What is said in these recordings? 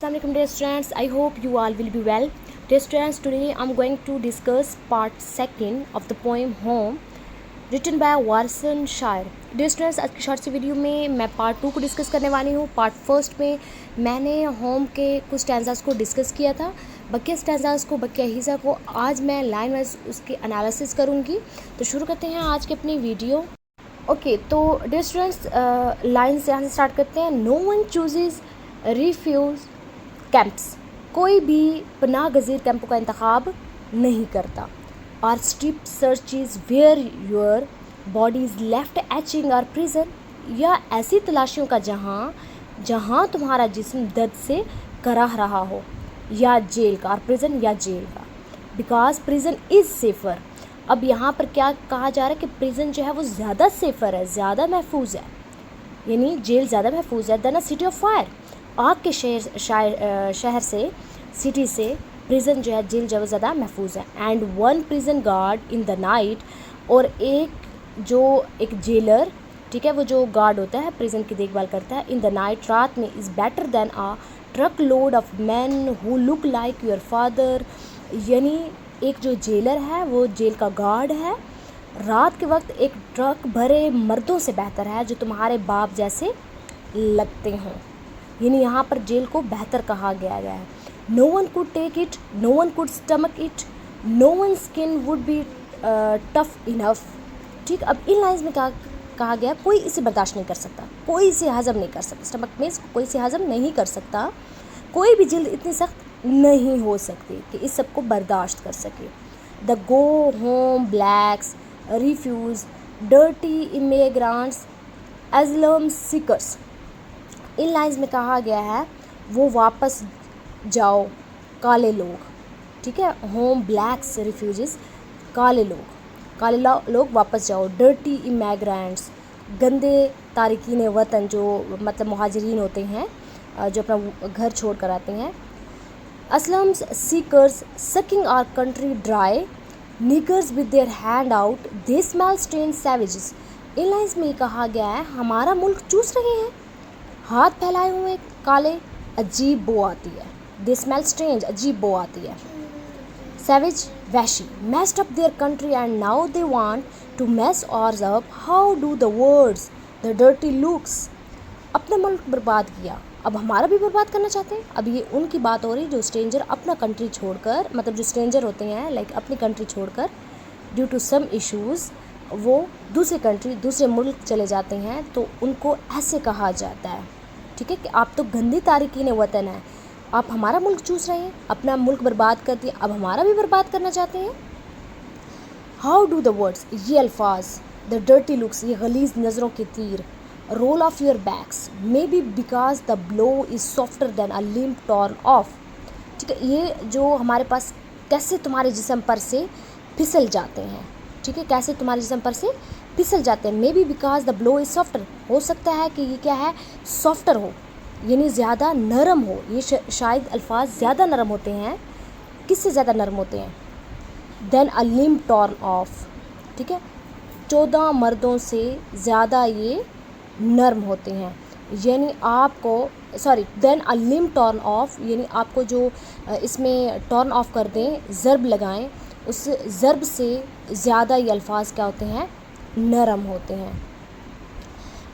Assalamualaikum dear students, I hope you all will be well. Dear students, today I'm going to discuss part second of the poem Home written by वारसन शायर. Dear students, आज की short सी video में मैं part 2 को discuss करने वाली हूँ. Part first में मैंने होम के कुछ स्टैंजास को डिस्कस किया था, बकिया स्टैंजास को, बकिया हिस्सा को आज मैं लाइन वाइज उसकी एनालिसिस करूँगी. तो शुरू करते हैं आज की अपनी वीडियो. ओके, तो डियर स्टूडेंट्स लाइन से यहाँ से स्टार्ट करते हैं. No one chooses refuge camps, कोई भी पनाह गज़ीर कैंपों का इंतखाब नहीं करता. Or strip searches where your body is left aching or prison, या ऐसी तलाशियों का जहाँ तुम्हारा जिस्म दर्द से कराह रहा हो, या जेल का, और प्रिजन या जेल का. Because prison is safer. अब यहाँ पर क्या कहा जा रहा है कि प्रिजन जो है वो ज़्यादा सेफ़र है, ज़्यादा महफूज है, यानी जेल ज़्यादा महफूज है than a city of fire. आग के शहर से, सिटी से प्रिजन जो है, जेल जो है ज़्यादा महफूज है. And one prison guard in the night, और एक जेलर, ठीक है, वो जो गार्ड होता है प्रिजन की देखभाल करता है इन द नाइट, रात में, is better than a truck load of men who look like your father. यानी एक जो जेलर है वो जेल का गार्ड है, रात के वक्त एक ट्रक भरे मर्दों से बेहतर है जो तुम्हारे बाप जैसे लगते हों. यानी यहाँ पर जेल को बेहतर कहा गया है. No one could take it, no one could stomach it, no one skin would be tough enough. ठीक, अब इन लाइन्स में कहा गया कोई इसे बर्दाश्त नहीं कर सकता, कोई इसे हज़म नहीं कर सकता. स्टमक में कोई इसे हज़म नहीं कर सकता, कोई भी जिल्द इतनी सख्त नहीं हो सकती कि इस सब को बर्दाश्त कर सके. The go home blacks refuse dirty immigrants asylum seekers. In lines में कहा गया है वो वापस जाओ काले लोग. ठीक है, होम ब्लैक्स रिफ्यूजीज, काले लोग वापस जाओ. डर्टी इमिग्रेंट्स, गंदे तारिकीन वतन, जो मतलब मुहाजिरीन होते हैं जो अपना घर छोड़ कर आते हैं. Asylums seekers sucking our country dry, niggers with their hand out, they smell strange savages. इन लाइन्स में कहा गया है हमारा मुल्क चूस रहे हैं, हाथ फैलाए हुए काले, अजीब बो आती है. दे स्मेल स्ट्रेंज, अजीब बो आती है. सैवेज, वैशी, messed up their country and now they want to mess ours up. How do the words the dirty looks. अपना मुल्क बर्बाद किया, अब हमारा भी बर्बाद करना चाहते हैं. अब ये उनकी बात हो रही जो स्ट्रेंजर अपना कंट्री छोड़कर, मतलब जो स्ट्रेंजर होते हैं लाइक अपनी कंट्री छोड़कर ड्यू टू सम इश्यूज़ वो दूसरे कंट्री, दूसरे मुल्क चले जाते हैं, तो उनको ऐसे कहा जाता है. ठीक है, कि आप तो गंदी तारिकीन वतन है, आप हमारा मुल्क चूस रहे हैं, अपना मुल्क बर्बाद कर दिया, अब हमारा भी बर्बाद करना चाहते हैं. हाउ डू द वर्ड्स, ये अल्फाज, द डर्टी लुक्स, ये गलीज नज़रों के तीर, roll off your backs, maybe because the blow is softer than a limb torn off. ठीक है, ये जो हमारे पास कैसे तुम्हारे जिस्म पर से फिसल जाते हैं. ठीक है, कैसे तुम्हारे जिस्म पर से फिसल जाते हैं. May be because the blow is softer, हो सकता है कि ये क्या है, सॉफ्टर हो, यानी ज़्यादा नरम हो. ये शायद अल्फाज ज़्यादा नरम होते हैं. किससे ज़्यादा नरम होते हैं? Than a limb torn off. ठीक है, 14 मर्दों से ज़्यादा ये नरम होते हैं. यानी आपको than a limb torn off, यानी आपको जो इसमें टॉर्न ऑफ कर दें, ज़र्ब लगाएं, उस ज़र्ब से ज़्यादा ये अल्फाज क्या होते हैं, नरम होते हैं.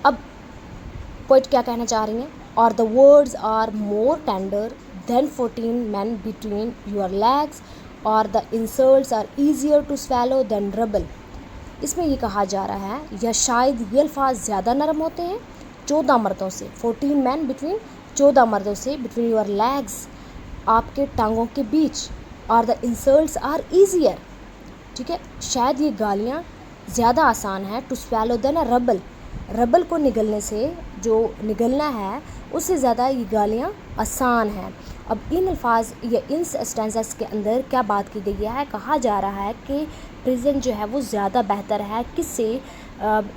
अब पोइट क्या कहना चाह रही हैं? और the words are more tender than 14 men between your legs, और the insults are easier to swallow than rubble. इसमें ये कहा जा रहा है या शायद ये अल्फाज ज़्यादा नरम होते हैं 14 मर्दों से, 14 men बिटवीन, 14 मर्दों से, बिटवीन योर लेग्स, आपके टांगों के बीच, और द इंसल्ट्स आर ईजियर. ठीक है, शायद ये गालियाँ ज़्यादा आसान है to swallow than a rubble, rubble को निगलने से, जो निगलना है उससे ज़्यादा ये गालियाँ आसान हैं. अब इन अल्फाज या इन स्टैंजास के अंदर क्या बात की गई है, कहा जा रहा है कि प्रिजन जो है वो ज़्यादा बेहतर है. किससे?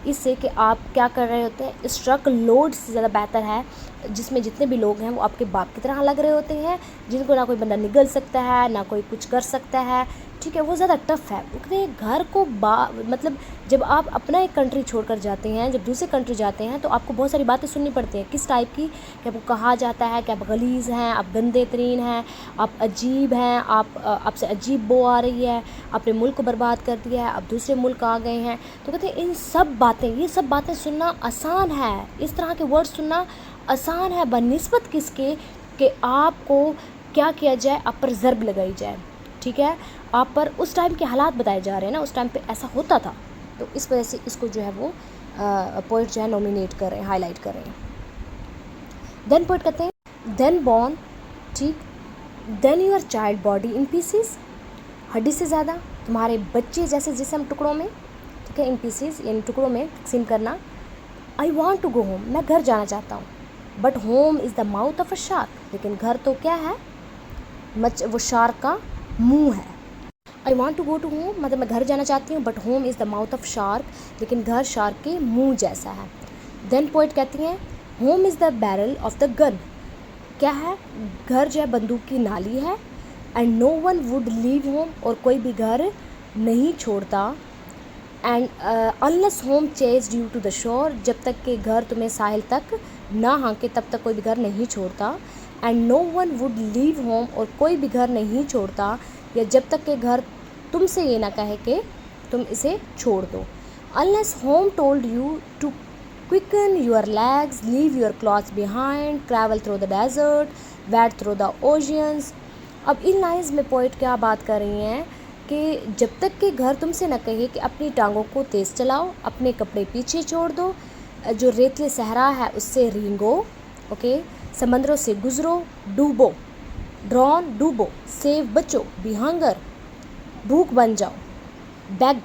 इससे कि आप क्या कर रहे होते हैं, इस ट्रक लोड से ज़्यादा बेहतर है, जिसमें जितने भी लोग हैं वो आपके बाप की तरह लग रहे होते हैं, जिनको ना कोई बंदा निगल सकता है, ना कोई कुछ कर सकता है. ठीक है, वो ज़्यादा टफ है। कहते घर को मतलब जब आप अपना एक कंट्री छोड़कर जाते हैं, जब दूसरे कंट्री जाते हैं, तो आपको बहुत सारी बातें सुननी पड़ती हैं। किस टाइप की? कि आपको कहा जाता है कि आप गलीज़ हैं, आप गंदे तरीन हैं, आप अजीब हैं, आपसे अजीब बो आ रही है, आपने मुल्क को बर्बाद कर दिया है, आप दूसरे मुल्क आ गए हैं। तो कहते हैं इन सब बातें, ये सब बातें सुनना आसान है, इस तरह के वर्ड सुनना आसान है बनिस्बत किसके कि आपको क्या किया जाए, आप पर ज़र्ब लगाई जाए। ठीक है, आप पर उस टाइम के हालात बताए जा रहे हैं ना, उस टाइम पे ऐसा होता था, तो इस वजह से इसको जो है वो पोइट जो है नॉमिनेट कर रहे हैं, हाईलाइट कर रहे हैं। देन पोइट कहते हैं देन बॉर्न, ठीक, than your child body in pieces, हड्डी से ज़्यादा तुम्हारे बच्चे जैसे जिस्म टुकड़ों में, ठीक है, इन पीसीस यानी टुकड़ों में तकसीम करना। I want to go home, मैं घर जाना चाहता हूँ, but home is the mouth of a shark, लेकिन घर तो क्या है, वो शार्क का मुंह है। I want to go to home, मतलब मैं घर जाना चाहती हूँ, but home is the mouth of shark, लेकिन घर शार्क के मुंह जैसा है। देन पोइट कहती हैं home is the barrel of the gun, क्या है, घर जो है बंदूक की नाली है। And no one would leave home, और कोई भी घर नहीं छोड़ता। And unless home chase due to the shore, जब तक कि घर तुम्हें साहिल तक ना हाँके तब तक कोई भी घर नहीं छोड़ता। And no one would leave home, और कोई भी घर नहीं छोड़ता या जब तक कि घर तुमसे ये ना कहे कि तुम इसे छोड़ दो। Unless home told you to quicken your legs, leave your clothes behind, travel through the desert, wade through the oceans. अब इन लाइन्स में पोइट क्या बात कर रही हैं कि जब तक कि घर तुमसे न कहे कि अपनी टांगों को तेज़ चलाओ, अपने कपड़े पीछे छोड़ दो, जो रेतले सहरा है उससे रेंगो, ओके, समंदरों से गुजरो, डूबो, ड्रॉन डूबो, सेव बचो, बी हंगर भूख बन जाओ, बैग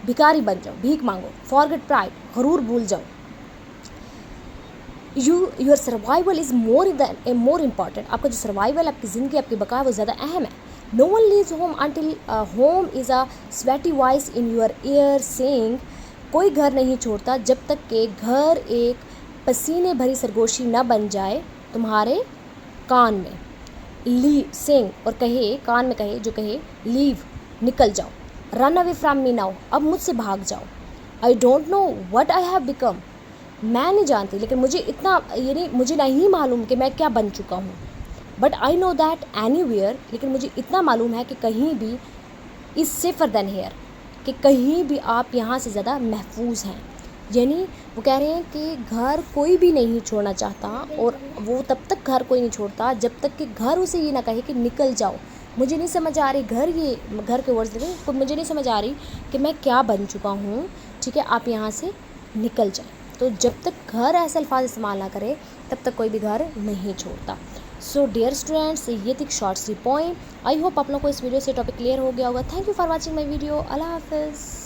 भिखारी बन जाओ, भीख मांगो, फॉरगेट प्राइड गरूर भूल जाओ। Your survival is more important, आपका जो सर्वाइवल, आपकी ज़िंदगी, आपकी बका वो ज़्यादा अहम है। No one leaves home until home is a sweaty voice in your ear saying, कोई घर नहीं छोड़ता जब तक कि घर एक पसीने भरी सरगोशी न बन जाए तुम्हारे कान में। लीव सिंग, और कहे कान में कहे, जो कहे लीव निकल जाओ, run away from me now, अब मुझसे भाग जाओ। I don't know what I have become, मैं नहीं जानती, लेकिन मुझे इतना यानी मुझे नहीं मालूम कि मैं क्या बन चुका हूँ। But I know that anywhere, लेकिन मुझे इतना मालूम है कि कहीं भी इज़ सेफर देन हेयर, कि कहीं भी आप यहाँ से ज़्यादा महफूज हैं। यानी वो कह रहे हैं कि घर कोई भी नहीं छोड़ना चाहता, और वो तब तक घर कोई नहीं छोड़ता जब तक कि घर उसे ये ना कहे कि निकल जाओ। मुझे नहीं समझ आ रही, घर के वर्ड्स लगे तो मुझे नहीं समझ आ रही कि मैं क्या बन चुका हूँ, ठीक है, आप यहाँ से निकल जाए। तो जब तक घर ऐसे अल्फाज इस्तेमाल ना करे तब तक कोई भी घर नहीं छोड़ता। सो डियर स्टूडेंट्स, ये थी short C point. I hope आप लोगों को इस वीडियो से टॉपिक क्लियर हो गया होगा। Thank you for watching my video. अल्लाह हाफिज़।